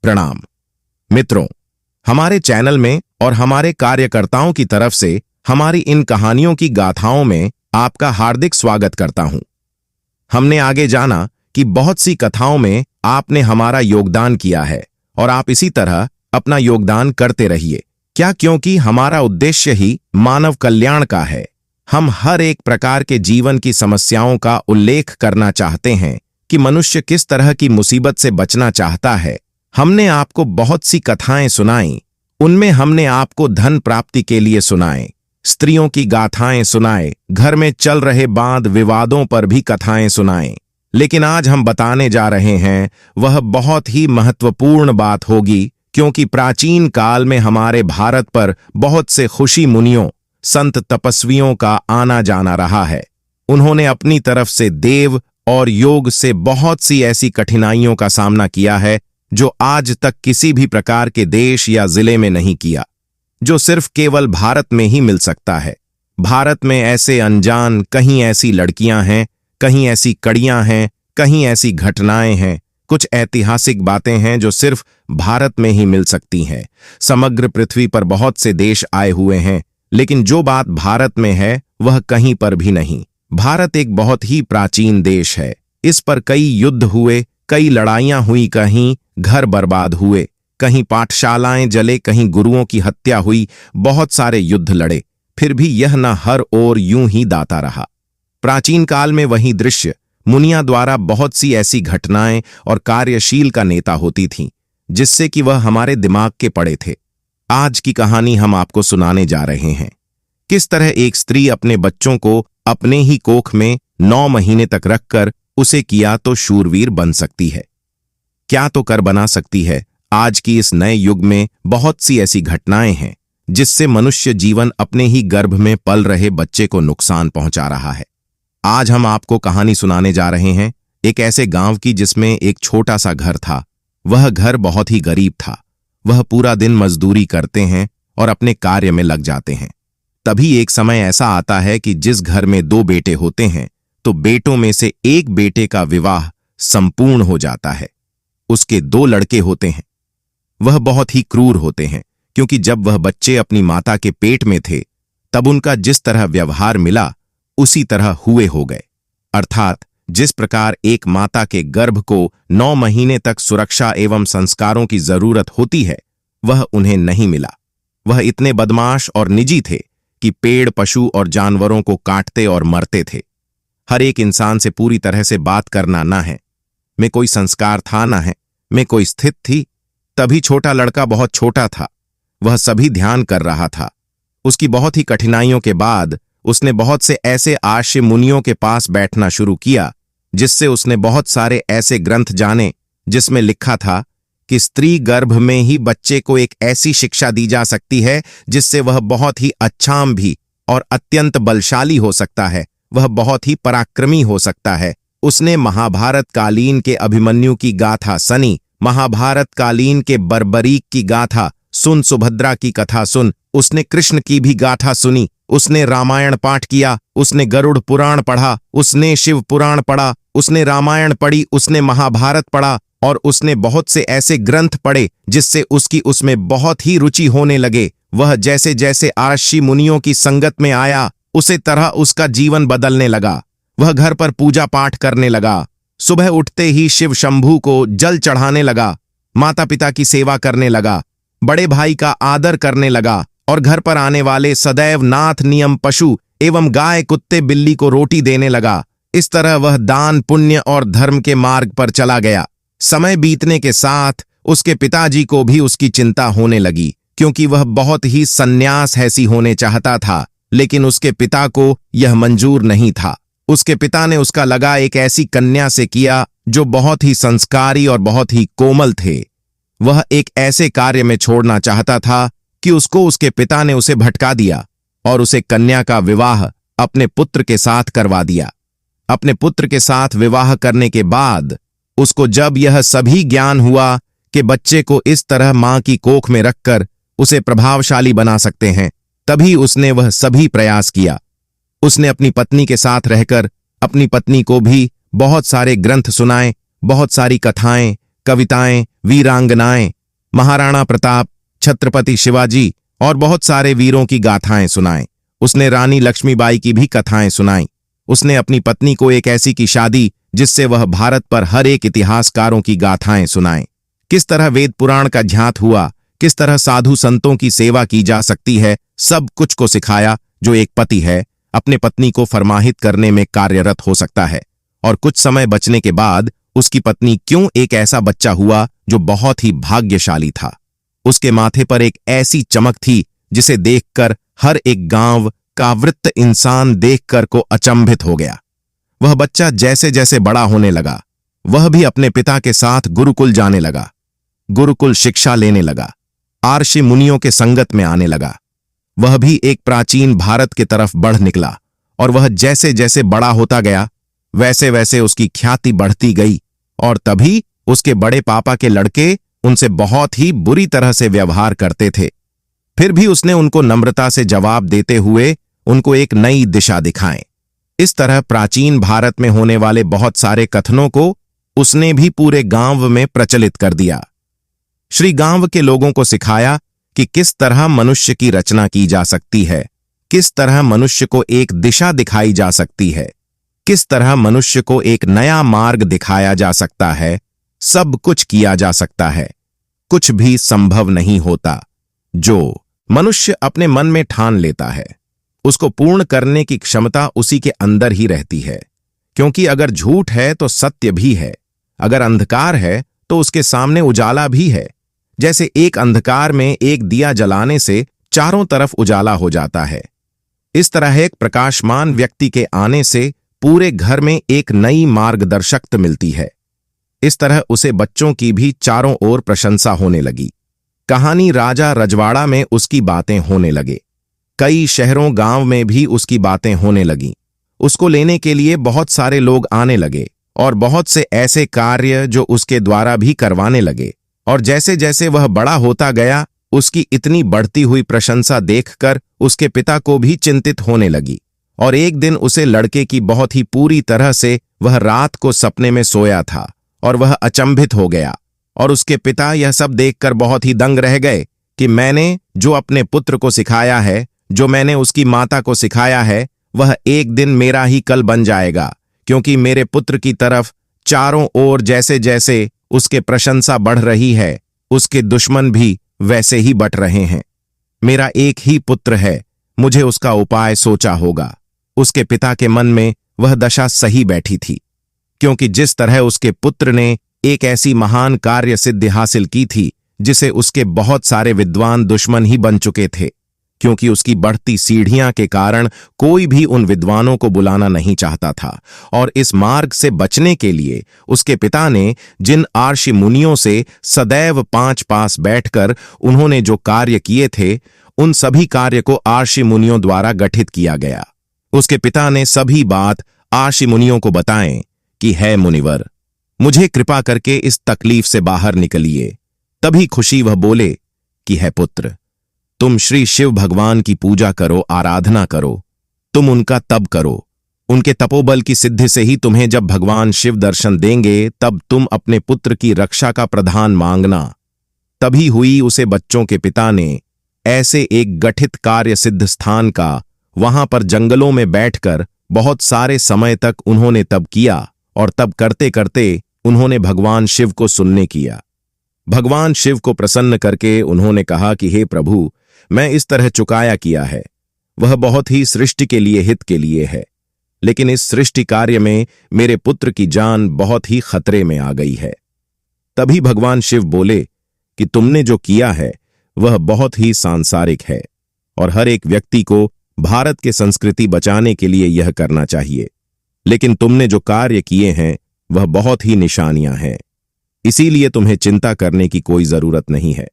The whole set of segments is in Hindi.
प्रणाम मित्रों, हमारे चैनल में और हमारे कार्यकर्ताओं की तरफ से हमारी इन कहानियों की गाथाओं में आपका हार्दिक स्वागत करता हूं। हमने आगे जाना कि बहुत सी कथाओं में आपने हमारा योगदान किया है और आप इसी तरह अपना योगदान करते रहिए। क्या? क्योंकि हमारा उद्देश्य ही मानव कल्याण का है। हम हर एक प्रकार के जीवन की समस्याओं का उल्लेख करना चाहते हैं कि मनुष्य किस तरह की मुसीबत से बचना चाहता है। हमने आपको बहुत सी कथाएं सुनाई, उनमें हमने आपको धन प्राप्ति के लिए सुनाए, स्त्रियों की गाथाएं सुनाए, घर में चल रहे वाद विवादों पर भी कथाएं सुनाए। लेकिन आज हम बताने जा रहे हैं वह बहुत ही महत्वपूर्ण बात होगी, क्योंकि प्राचीन काल में हमारे भारत पर बहुत से ऋषि मुनियों, संत तपस्वियों का आना जाना रहा है। उन्होंने अपनी तरफ से देव और योग से बहुत सी ऐसी कठिनाइयों का सामना किया है जो आज तक किसी भी प्रकार के देश या जिले में नहीं किया, जो सिर्फ केवल भारत में ही मिल सकता है। भारत में ऐसे अनजान, कहीं ऐसी लड़कियां हैं, कहीं ऐसी कड़ियां हैं, कहीं ऐसी घटनाएं हैं, कुछ ऐतिहासिक बातें हैं जो सिर्फ भारत में ही मिल सकती हैं। समग्र पृथ्वी पर बहुत से देश आए हुए हैं, लेकिन जो बात भारत में है वह कहीं पर भी नहीं। भारत एक बहुत ही प्राचीन देश है। इस पर कई युद्ध हुए, कई लड़ाइयां हुई, कहीं घर बर्बाद हुए, कहीं पाठशालाएं जले, कहीं गुरुओं की हत्या हुई, बहुत सारे युद्ध लड़े, फिर भी यह न हर ओर यूं ही दाता रहा। प्राचीन काल में वही दृश्य मुनिया द्वारा बहुत सी ऐसी घटनाएं और कार्यशील का नेता होती थीं, जिससे कि वह हमारे दिमाग के पड़े थे। आज की कहानी हम आपको सुनाने जा रहे हैं। किस तरह एक स्त्री अपने बच्चों को अपने ही कोख में 9 महीने तक रखकर उसे किया तो शूरवीर बन सकती है, क्या तो कर बना सकती है। आज की इस नए युग में बहुत सी ऐसी घटनाएं हैं जिससे मनुष्य जीवन अपने ही गर्भ में पल रहे बच्चे को नुकसान पहुंचा रहा है। आज हम आपको कहानी सुनाने जा रहे हैं एक ऐसे गांव की जिसमें एक छोटा सा घर था। वह घर बहुत ही गरीब था। वह पूरा दिन मजदूरी करते हैं और अपने कार्य में लग जाते हैं। तभी एक समय ऐसा आता है कि जिस घर में 2 बेटे होते हैं तो बेटों में से एक बेटे का विवाह संपूर्ण हो जाता है। उसके 2 लड़के होते हैं। वह बहुत ही क्रूर होते हैं, क्योंकि जब वह बच्चे अपनी माता के पेट में थे तब उनका जिस तरह व्यवहार मिला उसी तरह हुए हो गए। अर्थात जिस प्रकार एक माता के गर्भ को 9 महीने तक सुरक्षा एवं संस्कारों की जरूरत होती है, वह उन्हें नहीं मिला। वह इतने बदमाश और निजी थे कि पेड़, पशु और जानवरों को काटते और मरते थे। हर एक इंसान से पूरी तरह से बात करना ना है में कोई संस्कार था, ना है में कोई स्थित थी। तभी छोटा लड़का बहुत छोटा था। वह सभी ध्यान कर रहा था। उसकी बहुत ही कठिनाइयों के बाद उसने बहुत से ऐसे आर्य मुनियों के पास बैठना शुरू किया, जिससे उसने बहुत सारे ऐसे ग्रंथ जाने जिसमें लिखा था कि स्त्री गर्भ में ही बच्चे को एक ऐसी शिक्षा दी जा सकती है जिससे वह बहुत ही अच्छाम भी और अत्यंत बलशाली हो सकता है। वह बहुत ही पराक्रमी हो सकता है। उसने महाभारत कालीन के अभिमन्यु की गाथा सुनी, महाभारत कालीन के बर्बरीक की गाथा सुन, सुभद्रा की कथा सुन। उसने कृष्ण की भी गाथा सुनी। उसने रामायण पाठ किया, उसने गरुड़ पुराण पढ़ा, उसने शिव पुराण पढ़ा, उसने रामायण पढ़ी, उसने महाभारत पढ़ा और उसने बहुत से ऐसे ग्रंथ पढ़े जिससे उसकी उसमें बहुत ही रुचि होने लगे। वह जैसे जैसे आर्षि मुनियों की संगत में आया, उसी तरह उसका जीवन बदलने लगा। वह घर पर पूजा पाठ करने लगा। सुबह उठते ही शिव शंभू को जल चढ़ाने लगा, माता पिता की सेवा करने लगा, बड़े भाई का आदर करने लगा और घर पर आने वाले सदैव नाथ नियम पशु एवं गाय, कुत्ते, बिल्ली को रोटी देने लगा। इस तरह वह दान, पुण्य और धर्म के मार्ग पर चला गया। समय बीतने के साथ उसके पिताजी को भी उसकी चिंता होने लगी, क्योंकि वह बहुत ही सन्यास हैसी होने चाहता था, लेकिन उसके पिता को यह मंजूर नहीं था। उसके पिता ने उसका लगा एक ऐसी कन्या से किया जो बहुत ही संस्कारी और बहुत ही कोमल थे। वह एक ऐसे कार्य में छोड़ना चाहता था कि उसको उसके पिता ने उसे भटका दिया और उसे कन्या का विवाह अपने पुत्र के साथ करवा दिया। अपने पुत्र के साथ विवाह करने के बाद उसको जब यह सभी ज्ञान हुआ कि बच्चे को इस तरह मां की कोख में रखकर उसे प्रभावशाली बना सकते हैं, तभी उसने वह सभी प्रयास किया। उसने अपनी पत्नी के साथ रहकर अपनी पत्नी को भी बहुत सारे ग्रंथ सुनाए, बहुत सारी कथाएं, कविताएं, वीरांगनाएं, महाराणा प्रताप, छत्रपति शिवाजी और बहुत सारे वीरों की गाथाएं सुनाएं। उसने रानी लक्ष्मीबाई की भी कथाएं सुनाई। उसने अपनी पत्नी को एक ऐसी की शादी जिससे वह भारत पर हर एक इतिहासकारों की गाथाएं सुनाएं। किस तरह वेद पुराण का ज्ञात हुआ, किस तरह साधु संतों की सेवा की जा सकती है, सब कुछ को सिखाया जो एक पति है अपने पत्नी को फरमाहित करने में कार्यरत हो सकता है। और कुछ समय बचने के बाद उसकी पत्नी क्यों एक ऐसा बच्चा हुआ जो बहुत ही भाग्यशाली था। उसके माथे पर एक ऐसी चमक थी जिसे देखकर हर एक गांव का वृत्त इंसान देखकर को अचंभित हो गया। वह बच्चा जैसे जैसे बड़ा होने लगा, वह भी अपने पिता के साथ गुरुकुल जाने लगा, गुरुकुल शिक्षा लेने लगा, आर्षि मुनियों के संगत में आने लगा। वह भी एक प्राचीन भारत की तरफ बढ़ निकला और वह जैसे जैसे बड़ा होता गया वैसे वैसे उसकी ख्याति बढ़ती गई। और तभी उसके बड़े पापा के लड़के उनसे बहुत ही बुरी तरह से व्यवहार करते थे। फिर भी उसने उनको नम्रता से जवाब देते हुए उनको एक नई दिशा दिखाएं। इस तरह प्राचीन भारत में होने वाले बहुत सारे कथनों को उसने भी पूरे गांव में प्रचलित कर दिया। श्री गांव के लोगों को सिखाया कि किस तरह मनुष्य की रचना की जा सकती है, किस तरह मनुष्य को एक दिशा दिखाई जा सकती है, किस तरह मनुष्य को एक नया मार्ग दिखाया जा सकता है। सब कुछ किया जा सकता है, कुछ भी संभव नहीं होता। जो मनुष्य अपने मन में ठान लेता है उसको पूर्ण करने की क्षमता उसी के अंदर ही रहती है। क्योंकि अगर झूठ है तो सत्य भी है, अगर अंधकार है तो उसके सामने उजाला भी है। जैसे एक अंधकार में एक दिया जलाने से चारों तरफ उजाला हो जाता है, इस तरह एक प्रकाशमान व्यक्ति के आने से पूरे घर में एक नई मार्गदर्शकता मिलती है। इस तरह उसे बच्चों की भी चारों ओर प्रशंसा होने लगी। कहानी राजा रजवाड़ा में उसकी बातें होने लगे, कई शहरों गांव में भी उसकी बातें होने लगीं। उसको लेने के लिए बहुत सारे लोग आने लगे और बहुत से ऐसे कार्य जो उसके द्वारा भी करवाने लगे। और जैसे जैसे वह बड़ा होता गया उसकी इतनी बढ़ती हुई प्रशंसा देखकर उसके पिता को भी चिंतित होने लगी। और एक दिन उसे लड़के की बहुत ही पूरी तरह से वह रात को सपने में सोया था और वह अचंभित हो गया। और उसके पिता यह सब देखकर बहुत ही दंग रह गए कि मैंने जो अपने पुत्र को सिखाया है, जो मैंने उसकी माता को सिखाया है, वह एक दिन मेरा ही कल बन जाएगा। क्योंकि मेरे पुत्र की तरफ चारों ओर जैसे जैसे उसके प्रशंसा बढ़ रही है उसके दुश्मन भी वैसे ही बट रहे हैं। मेरा एक ही पुत्र है, मुझे उसका उपाय सोचा होगा। उसके पिता के मन में वह दशा सही बैठी थी, क्योंकि जिस तरह उसके पुत्र ने एक ऐसी महान कार्य सिद्धि हासिल की थी जिसे उसके बहुत सारे विद्वान दुश्मन ही बन चुके थे। क्योंकि उसकी बढ़ती सीढ़ियां के कारण कोई भी उन विद्वानों को बुलाना नहीं चाहता था। और इस मार्ग से बचने के लिए उसके पिता ने जिन आर्षि मुनियों से सदैव पास बैठकर उन्होंने जो कार्य किए थे उन सभी कार्य को आर्षि मुनियों द्वारा गठित किया गया। उसके पिता ने सभी बात आर्षि मुनियों को बताएं कि है मुनिवर, मुझे कृपा करके इस तकलीफ से बाहर निकलिए। तभी खुशी वह बोले कि है पुत्र, तुम श्री शिव भगवान की पूजा करो, आराधना करो, तुम उनका तप करो। उनके तपोबल की सिद्धि से ही तुम्हें जब भगवान शिव दर्शन देंगे तब तुम अपने पुत्र की रक्षा का प्रधान मांगना। तभी हुई उसे बच्चों के पिता ने ऐसे एक गठित कार्य सिद्ध स्थान का, वहां पर जंगलों में बैठकर बहुत सारे समय तक उन्होंने तप किया। और तब करते करते उन्होंने भगवान शिव को सुनने किया। भगवान शिव को प्रसन्न करके उन्होंने कहा कि हे प्रभु, मैं इस तरह चुकाया किया है वह बहुत ही सृष्टि के लिए, हित के लिए है, लेकिन इस सृष्टि कार्य में मेरे पुत्र की जान बहुत ही खतरे में आ गई है। तभी भगवान शिव बोले कि तुमने जो किया है वह बहुत ही सांसारिक है और हर एक व्यक्ति को भारत के संस्कृति बचाने के लिए यह करना चाहिए। लेकिन तुमने जो कार्य किए हैं वह बहुत ही निशानियां हैं, इसीलिए तुम्हें चिंता करने की कोई जरूरत नहीं है।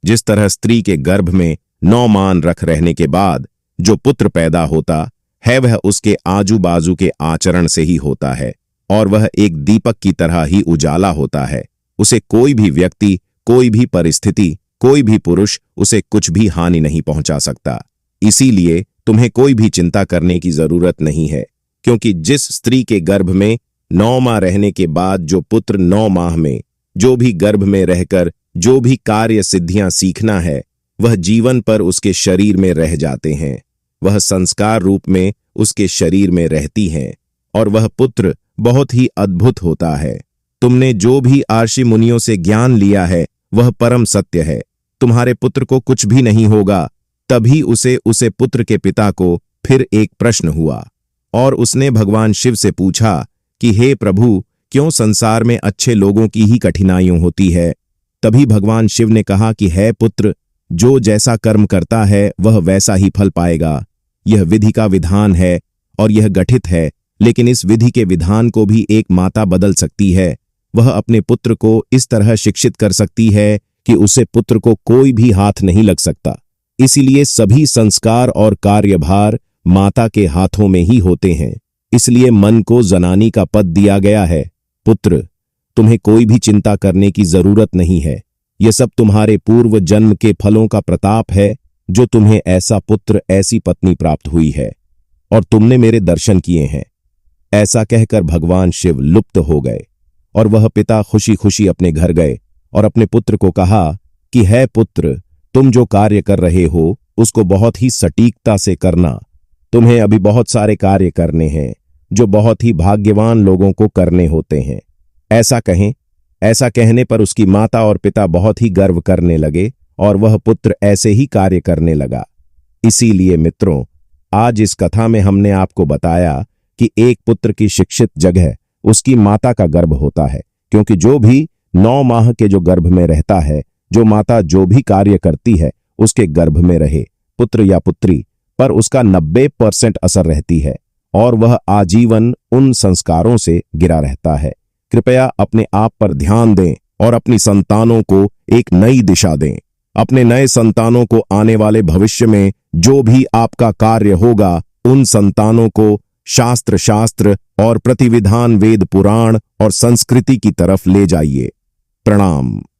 जिस तरह स्त्री के गर्भ में 9 मान रख रहने के बाद जो पुत्र पैदा होता है वह उसके आजू बाजू के आचरण से ही होता है और वह एक दीपक की तरह ही उजाला होता है। उसे कोई भी व्यक्ति, कोई भी परिस्थिति, कोई भी पुरुष उसे कुछ भी हानि नहीं पहुंचा सकता। इसीलिए तुम्हें कोई भी चिंता करने की जरूरत नहीं है, क्योंकि जिस स्त्री के गर्भ में 9 माह रहने के बाद जो पुत्र 9 माह में जो भी गर्भ में रहकर जो भी कार्य सिद्धियां सीखना है वह जीवन पर उसके शरीर में रह जाते हैं, वह संस्कार रूप में उसके शरीर में रहती हैं और वह पुत्र बहुत ही अद्भुत होता है। तुमने जो भी आर्षि मुनियों से ज्ञान लिया है वह परम सत्य है। तुम्हारे पुत्र को कुछ भी नहीं होगा। तभी उसे पुत्र के पिता को फिर एक प्रश्न हुआ और उसने भगवान शिव से पूछा कि हे प्रभु, क्यों संसार में अच्छे लोगों की ही कठिनाइयां होती है? तभी भगवान शिव ने कहा कि हे पुत्र, जो जैसा कर्म करता है वह वैसा ही फल पाएगा। यह विधि का विधान है और यह गठित है, लेकिन इस विधि के विधान को भी एक माता बदल सकती है। वह अपने पुत्र को इस तरह शिक्षित कर सकती है कि उसे पुत्र को कोई भी हाथ नहीं लग सकता। इसीलिए सभी संस्कार और कार्यभार माता के हाथों में ही होते हैं। इसलिए मन को जनानी का पद दिया गया है। पुत्र, तुम्हें कोई भी चिंता करने की जरूरत नहीं है। यह सब तुम्हारे पूर्व जन्म के फलों का प्रताप है जो तुम्हें ऐसा पुत्र ऐसी पत्नी प्राप्त हुई है और तुमने मेरे दर्शन किए हैं। ऐसा कहकर भगवान शिव लुप्त हो गए और वह पिता खुशी खुशी अपने घर गए और अपने पुत्र को कहा कि हे पुत्र, तुम जो कार्य कर रहे हो उसको बहुत ही सटीकता से करना। तुम्हें अभी बहुत सारे कार्य करने हैं जो बहुत ही भाग्यवान लोगों को करने होते हैं। ऐसा कहने पर उसकी माता और पिता बहुत ही गर्व करने लगे और वह पुत्र ऐसे ही कार्य करने लगा। इसीलिए मित्रों, आज इस कथा में हमने आपको बताया कि एक पुत्र की शिक्षित जगह उसकी माता का गर्भ होता है, क्योंकि जो भी 9 माह के जो गर्भ में रहता है, जो माता जो भी कार्य करती है उसके गर्भ में रहे पुत्र या पुत्री पर उसका 90% असर रहती है और वह आजीवन उन संस्कारों से घिरा रहता है। कृपया अपने आप पर ध्यान दें और अपनी संतानों को एक नई दिशा दें। अपने नए संतानों को आने वाले भविष्य में जो भी आपका कार्य होगा उन संतानों को शास्त्र और प्रतिविधान वेद पुराण और संस्कृति की तरफ ले जाइए। प्रणाम।